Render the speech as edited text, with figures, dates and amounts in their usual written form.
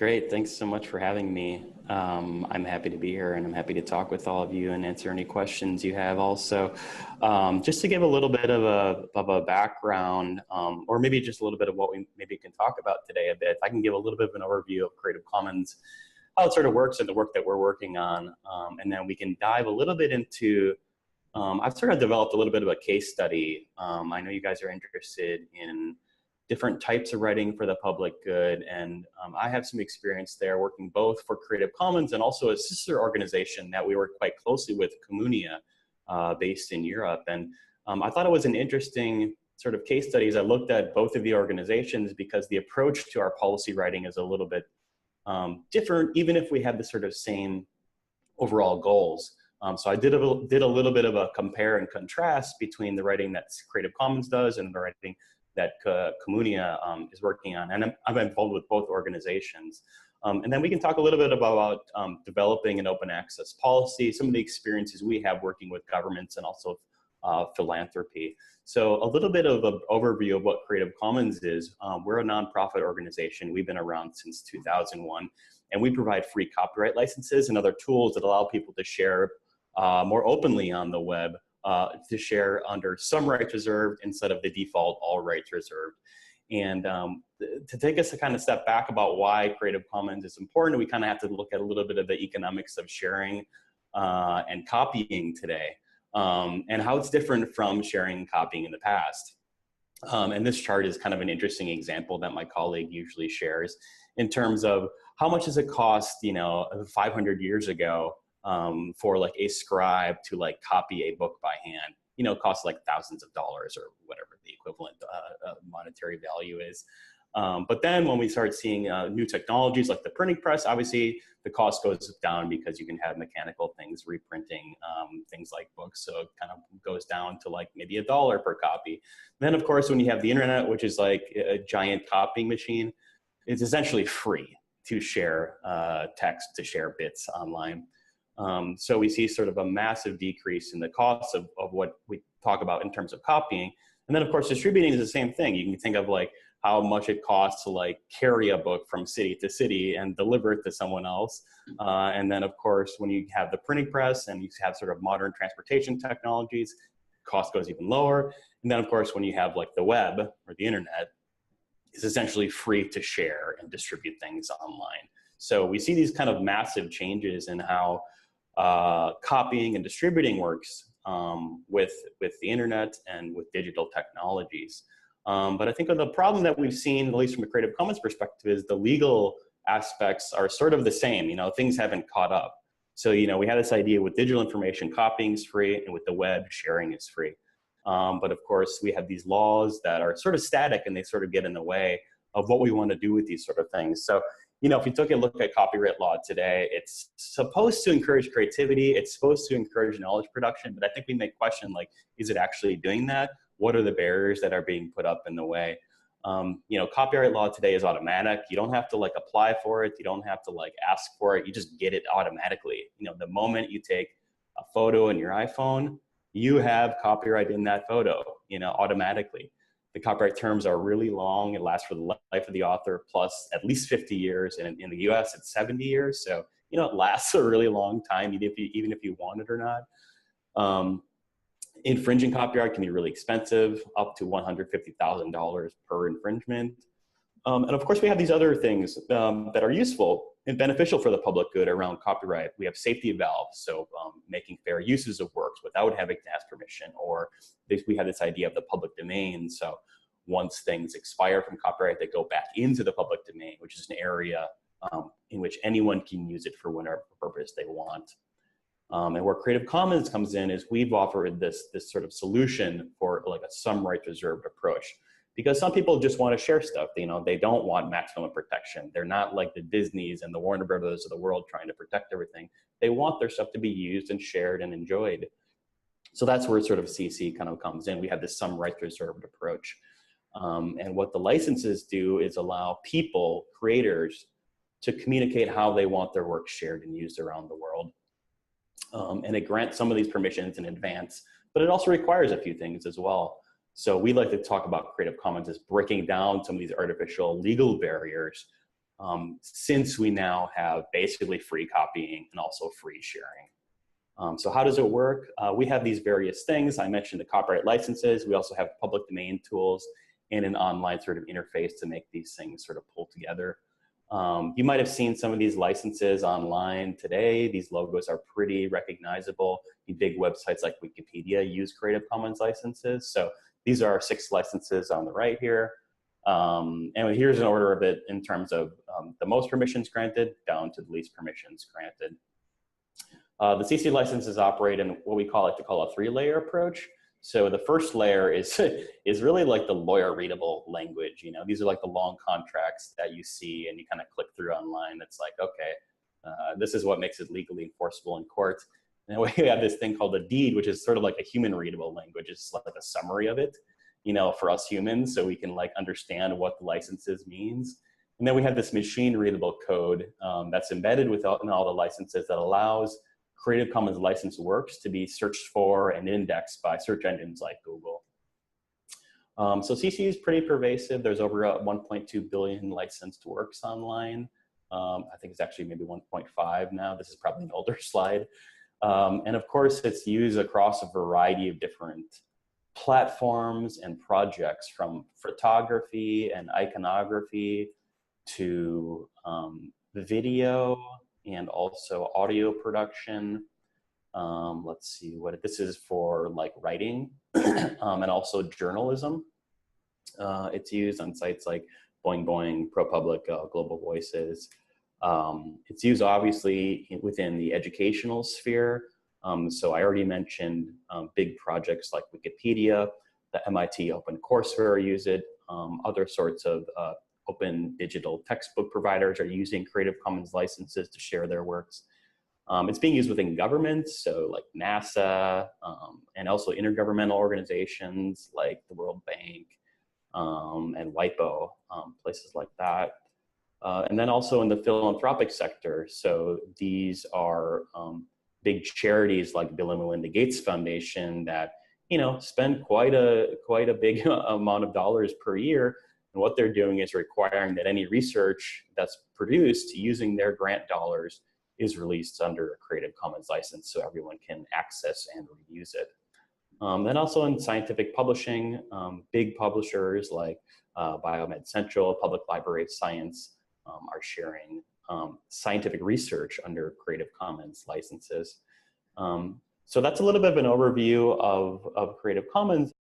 Great. Thanks so much for having me. I'm happy to be here and I'm happy to talk with all of you and answer any questions you have also. Just to give a little bit of a background, or maybe just a little bit of what we maybe can talk about today a bit. I can give a little bit of an overview of Creative Commons, how it sort of works and the work that we're working on. And then we can dive a little bit into, I've sort of developed a little bit of a case study. I know you guys are interested in different types of writing for the public good. And I have some experience there working both for Creative Commons and also a sister organization that we work quite closely with, Communia, based in Europe. And I thought it was an interesting sort of case studies. I looked at both of the organizations because the approach to our policy writing is a little bit different, even if we have the sort of same overall goals. So I did a little bit of a compare and contrast between the writing that Creative Commons does and the writing that Communia is working on. And I'm involved with both organizations. And then we can talk a little bit about developing an open access policy, some of the experiences we have working with governments and also philanthropy. So a little bit of an overview of what Creative Commons is. We're a nonprofit organization. We've been around since 2001, and we provide free copyright licenses and other tools that allow people to share more openly on the web, to share under some rights reserved instead of the default all rights reserved. And to take us a kind of step back about why Creative Commons is important, we kind of have to look at a little bit of the economics of sharing and copying today, and how it's different from sharing and copying in the past. And this chart is kind of an interesting example that my colleague usually shares in terms of how much does it cost, 500 years ago, for like a scribe to like copy a book by hand. It costs like thousands of dollars or whatever the equivalent monetary value is. But then when we start seeing new technologies like the printing press, obviously the cost goes down because you can have mechanical things reprinting things like books. So it kind of goes down to like maybe $1 per copy. Then of course, when you have the internet, which is like a giant copying machine, it's essentially free to share text, to share bits online. So we see sort of a massive decrease in the cost of what we talk about in terms of copying. And then of course, distributing is the same thing. You can think of like how much it costs to like carry a book from city to city and deliver it to someone else. And then of course, when you have the printing press and you have sort of modern transportation technologies, cost goes even lower. And then of course, when you have like the web or the internet, it's essentially free to share and distribute things online. So we see these kind of massive changes in how copying and distributing works with the internet and with digital technologies. But I think the problem that we've seen, at least from a Creative Commons perspective, is the legal aspects are sort of the same. Things haven't caught up. So, we had this idea with digital information, copying is free, and with the web, sharing is free. But of course, we have these laws that are sort of static and they sort of get in the way of what we want to do with these sort of things. So, if you took a look at copyright law today, it's supposed to encourage creativity. It's supposed to encourage knowledge production. But I think we may question, like, is it actually doing that? What are the barriers that are being put up in the way? Copyright law today is automatic. You don't have to like apply for it. You don't have to like ask for it. You just get it automatically. The moment you take a photo in your iPhone, you have copyright in that photo, automatically. The copyright terms are really long. It lasts for the life of the author plus at least 50 years. And in the US, it's 70 years. So, it lasts a really long time, even if you want it or not. Infringing copyright can be really expensive, up to $150,000 per infringement. And of course, we have these other things that are useful and beneficial for the public good around copyright. We have safety valves, so making fair uses of works without having to ask permission, or we have this idea of the public domain. So once things expire from copyright, they go back into the public domain, which is an area in which anyone can use it for whatever purpose they want. And where Creative Commons comes in is we've offered this sort of solution for like a some rights reserved approach. Because some people just want to share stuff, they don't want maximum protection. They're not like the Disneys and the Warner Brothers of the world trying to protect everything. They want their stuff to be used and shared and enjoyed. So that's where sort of CC kind of comes in. We have this some rights reserved approach. And what the licenses do is allow people, creators, to communicate how they want their work shared and used around the world. And it grants some of these permissions in advance, but it also requires a few things as well. So we like to talk about Creative Commons as breaking down some of these artificial legal barriers since we now have basically free copying and also free sharing. So how does it work? We have these various things. I mentioned the copyright licenses. We also have public domain tools and an online sort of interface to make these things sort of pull together. You might have seen some of these licenses online today. These logos are pretty recognizable. The big websites like Wikipedia use Creative Commons licenses. So these are our 6 licenses on the right here. And here's an order of it in terms of the most permissions granted down to the least permissions granted. The CC licenses operate in what we like to call a 3-layer approach. So the first layer is really like the lawyer readable language. You know, these are like the long contracts that you see and you kind of click through online. It's like, okay, this is what makes it legally enforceable in court. And then we have this thing called a deed, which is sort of like a human readable language. It's like a summary of it, you know, for us humans, so we can like understand what the licenses means. And then we have this machine readable code that's embedded in all the licenses that allows Creative Commons licensed works to be searched for and indexed by search engines like Google. So CC is pretty pervasive. There's over 1.2 billion licensed works online. I think it's actually maybe 1.5 now. This is probably an older slide. And of course, it's used across a variety of different platforms and projects, from photography and iconography to video and also audio production. Let's see what this is for, like writing and also journalism. It's used on sites like Boing Boing, ProPublica, Global Voices. It's used obviously within the educational sphere. So I already mentioned big projects like Wikipedia, the MIT OpenCourseware use it, other sorts of open digital textbook providers are using Creative Commons licenses to share their works. It's being used within governments, so like NASA, and also intergovernmental organizations like the World Bank and WIPO, places like that. And then also in the philanthropic sector. So these are big charities like Bill and Melinda Gates Foundation that, you know, spend quite a big amount of dollars per year. And what they're doing is requiring that any research that's produced using their grant dollars is released under a Creative Commons license so everyone can access and reuse it. Then also in scientific publishing, big publishers like Biomed Central, Public Library of Science are sharing scientific research under Creative Commons licenses. So that's a little bit of an overview of Creative Commons.